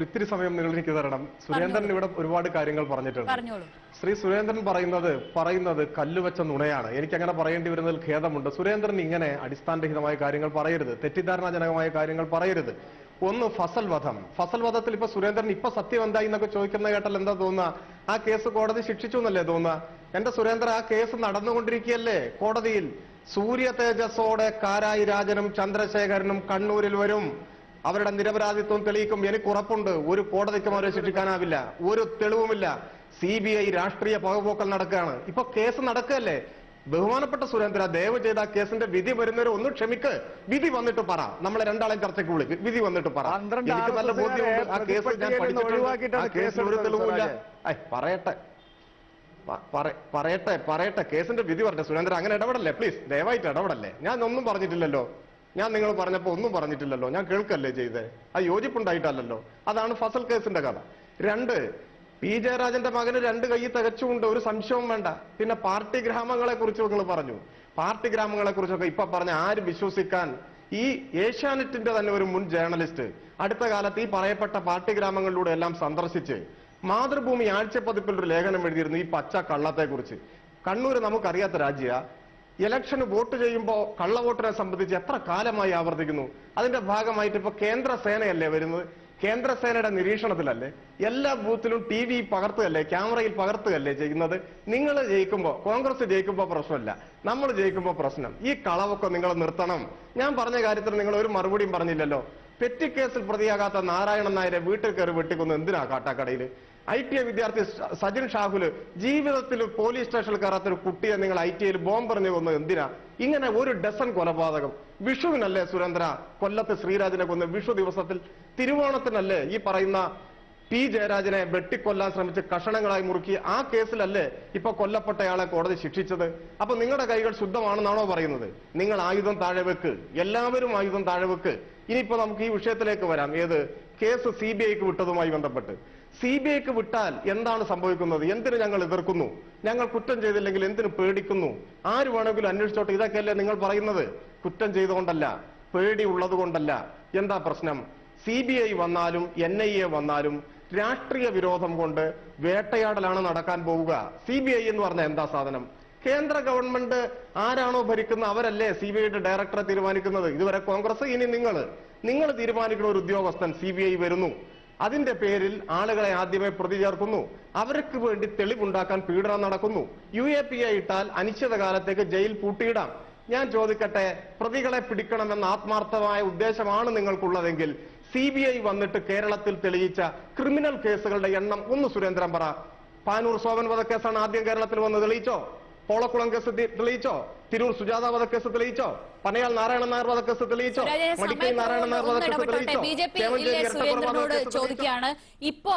ഒരു ഇത്തിരി സമയം നിങ്ങൾ എനിക്ക് തരണം. സുരേന്ദ്രൻ ഇവിടെ ഒരുപാട് കാര്യങ്ങൾ പറഞ്ഞിട്ടുണ്ട്. ശ്രീ സുരേന്ദ്രൻ പറയുന്നത് കല്ലുവെച്ച നുണയാണ്. എനിക്ക് അങ്ങനെ പറയേണ്ടി വരുന്നതിൽ ഖേദമുണ്ട്. സുരേന്ദ്രൻ ഇങ്ങനെ അടിസ്ഥാനരഹിതമായ കാര്യങ്ങൾ പറയരുത്, തെറ്റിദ്ധാരണാജനകമായ കാര്യങ്ങൾ പറയരുത്. ഒന്ന് ഫസൽ വധത്തിൽ ഇപ്പൊ സുരേന്ദ്രൻ ഇപ്പൊ സത്യം എന്തായി എന്നൊക്കെ ചോദിക്കുന്ന കേട്ടാൽ എന്താ തോന്നുക? ആ കേസ് കോടതി ശിക്ഷിച്ചു എന്നല്ലേ തോന്നുക? എന്റെ സുരേന്ദ്രൻ, ആ കേസ് നടന്നുകൊണ്ടിരിക്കുകയല്ലേ കോടതിയിൽ. സൂര്യ തേജസ്സോടെ കാരായി രാജനും ചന്ദ്രശേഖരനും കണ്ണൂരിൽ വരും. അവരുടെ നിരപരാധിത്വം തെളിയിക്കും. എനിക്ക് ഉറപ്പുണ്ട്, ഒരു കോടതിക്കും അവരെ ശിക്ഷിക്കാനാവില്ല, ഒരു തെളിവുമില്ല. CBI രാഷ്ട്രീയ പകപോക്കൽ നടക്കുകയാണ്. ഇപ്പൊ കേസ് നടക്കുകയല്ലേ. ബഹുമാനപ്പെട്ട സുരേന്ദ്ര, ദയവ് ചെയ്ത് ആ കേസിന്റെ വിധി വരുന്നവരെ ഒന്ന് ക്ഷമിക്ക്. വിധി വന്നിട്ട് പറ, നമ്മളെ രണ്ടാളെയും ചർച്ചയ്ക്ക് വിളിക്ക്. വിധി വന്നിട്ട് പറ. എനിക്ക് നല്ല ബോധ്യമുണ്ട്. ആ കേസ് ഞാൻ പഠിച്ചിട്ടുണ്ട്. ആ കേസിൽ ഒരു തെളിവില്ല. പറയട്ടെ കേസിന്റെ വിധി പറഞ്ഞ സുരേന്ദ്ര, അങ്ങനെ ഇടപെടല്ലേ പ്ലീസ്, ദയവായിട്ട് ഇടപെടല്ലേ. ഞാൻ ഒന്നും പറഞ്ഞിട്ടില്ലല്ലോ. ഞാൻ നിങ്ങൾ പറഞ്ഞപ്പോ ഒന്നും പറഞ്ഞിട്ടില്ലല്ലോ. ഞാൻ കേൾക്കല്ലേ ചെയ്തേ. ആ യോജിപ്പുണ്ടായിട്ടല്ലോ. അതാണ് ഫസൽ കേസിന്റെ കഥ. 2, P. ജയരാജന്റെ മകന് 2 കൈ തികച്ചുകൊണ്ട്, ഒരു സംശയവും വേണ്ട. പിന്നെ പാർട്ടി ഗ്രാമങ്ങളെ കുറിച്ച് നിങ്ങൾ പറഞ്ഞു. പാർട്ടി ഗ്രാമങ്ങളെ കുറിച്ചൊക്കെ ഇപ്പൊ പറഞ്ഞ ആര് വിശ്വസിക്കാൻ? ഈ ഏഷ്യാനെറ്റിന്റെ തന്നെ ഒരു മുൻ ജേർണലിസ്റ്റ് അടുത്ത കാലത്ത് ഈ പറയപ്പെട്ട പാർട്ടി ഗ്രാമങ്ങളിലൂടെ എല്ലാം സന്ദർശിച്ച് മാതൃഭൂമി ആഴ്ചപ്പതിപ്പിൽ ഒരു ലേഖനം എഴുതിയിരുന്നു ഈ പച്ച കള്ളത്തെ കുറിച്ച്. കണ്ണൂര് നമുക്കറിയാത്ത രാജ്യ ഇലക്ഷന് വോട്ട് ചെയ്യുമ്പോൾ കള്ളവോട്ടിനെ സംബന്ധിച്ച് എത്ര കാലമായി ആവർത്തിക്കുന്നു. അതിന്റെ ഭാഗമായിട്ട് ഇപ്പൊ കേന്ദ്ര സേനയല്ലേ വരുന്നത്. കേന്ദ്രസേനയുടെ നിരീക്ഷണത്തിലല്ലേ എല്ലാ ബൂത്തിലും TV പകർത്തുകയല്ലേ, ക്യാമറയിൽ പകർത്തുകയല്ലേ ചെയ്യുന്നത്. നിങ്ങൾ ജയിക്കുമ്പോ, കോൺഗ്രസ് ജയിക്കുമ്പോ പ്രശ്നമില്ല, നമ്മൾ ജയിക്കുമ്പോ പ്രശ്നം. ഈ കളവൊക്കെ നിങ്ങൾ നിർത്തണം. ഞാൻ പറഞ്ഞ കാര്യത്തിൽ നിങ്ങൾ ഒരു മറുപടിയും പറഞ്ഞില്ലല്ലോ. പെറ്റി കേസിൽ പ്രതിയാകാത്ത നാരായണൻ നായരെ വീട്ടിൽ കയറി വെട്ടിക്കൊന്ന് എന്തിനാ കാട്ടാക്കടയിൽ? ITA വിദ്യാർത്ഥി സജിൻ ഷാഹുല് ജീവിതത്തിൽ പോലീസ് സ്റ്റേഷനിൽ കയറാത്തൊരു കുട്ടിയെ നിങ്ങൾ ITയിൽ ബോംബെറിഞ്ഞു കൊന്ന് എന്തിനാ? ഇങ്ങനെ ഒരു ഡസൻ കൊലപാതകം. വിഷുവിനല്ലേ സുരേന്ദ്ര കൊല്ലത്ത് ശ്രീരാജിനെ കൊന്ന്? വിഷു ദിവസത്തിൽ, തിരുവോണത്തിനല്ലേ ഈ പറയുന്ന P. ജയരാജനെ വെട്ടിക്കൊല്ലാൻ ശ്രമിച്ച് കഷണങ്ങളായി മുറുക്കി? ആ കേസിലല്ലേ ഇപ്പൊ കൊല്ലപ്പെട്ടയാളെ കോടതി ശിക്ഷിച്ചത്? അപ്പൊ നിങ്ങളുടെ കൈകൾ ശുദ്ധമാണെന്നാണോ പറയുന്നത്? നിങ്ങൾ ആയുധം താഴെ വെക്ക്, എല്ലാവരും ആയുധം താഴെ വെക്ക്. ഇനിയിപ്പോ നമുക്ക് ഈ വിഷയത്തിലേക്ക് വരാം. ഏത് കേസ് CBIക്ക് വിട്ടതുമായി ബന്ധപ്പെട്ട്. CBIക്ക് വിട്ടാൽ എന്താണ് സംഭവിക്കുന്നത്? എന്തിന് ഞങ്ങൾ എതിർക്കുന്നു? ഞങ്ങൾ കുറ്റം ചെയ്തില്ലെങ്കിൽ എന്തിന് പേടിക്കുന്നു? ആര് വേണമെങ്കിലും അന്വേഷിച്ചോട്ടെ. ഇതൊക്കെയല്ലേ നിങ്ങൾ പറയുന്നത്? കുറ്റം ചെയ്തുകൊണ്ടല്ല, പേടി ഉള്ളത് കൊണ്ടല്ല. എന്താ പ്രശ്നം? CBI വന്നാലും NIA വന്നാലും രാഷ്ട്രീയ വിരോധം കൊണ്ട് വേട്ടയാടലാണ് നടക്കാൻ പോവുക. CBI എന്ന് പറഞ്ഞാൽ എന്താ സാധനം? കേന്ദ്ര ഗവൺമെന്റ് ആരാണോ ഭരിക്കുന്നത് അവരല്ലേ CBIയുടെ ഡയറക്ടറെ തീരുമാനിക്കുന്നത്. ഇതുവരെ കോൺഗ്രസ്, ഇനി നിങ്ങൾ തീരുമാനിക്കുന്ന ഒരു ഉദ്യോഗസ്ഥൻ CBI വരുന്നു. അതിന്റെ പേരിൽ ആളുകളെ ആദ്യമേ പ്രതി ചേർക്കുന്നു. അവർക്ക് വേണ്ടി തെളിവുണ്ടാക്കാൻ പീഡനം നടക്കുന്നു. UAPA ഇട്ടാൽ അനിശ്ചിതകാലത്തേക്ക് ജയിൽ പൂട്ടിയിടാം. ഞാൻ ചോദിക്കട്ടെ, പ്രതികളെ പിടിക്കണമെന്ന ആത്മാർത്ഥമായ ഉദ്ദേശമാണ് നിങ്ങൾക്കുള്ളതെങ്കിൽ CBI വന്നിട്ട് കേരളത്തിൽ തെളിയിച്ച ക്രിമിനൽ കേസുകളുടെ എണ്ണം ഒന്ന് സുരേന്ദ്രൻ പറ. പാനൂർ സോമൻ വധക്കേസാണ് ആദ്യം കേരളത്തിൽ വന്ന് തെളിയിച്ചോ? പോളക്കുളം കേസ് തെളിയിച്ചോ? തിരൂർ സുജാത വധക്കേസ് തെളിയിച്ചോ? പനയാൽ നാരായണൻ നായർ വധക്കേസ് തെളിയിച്ചോ? മടിക്കൈ നാരായണൻ നായർ വധക്കേസ് തെളിയിച്ചോ? BJP ചോദിക്കുകയാണ് ഇപ്പോ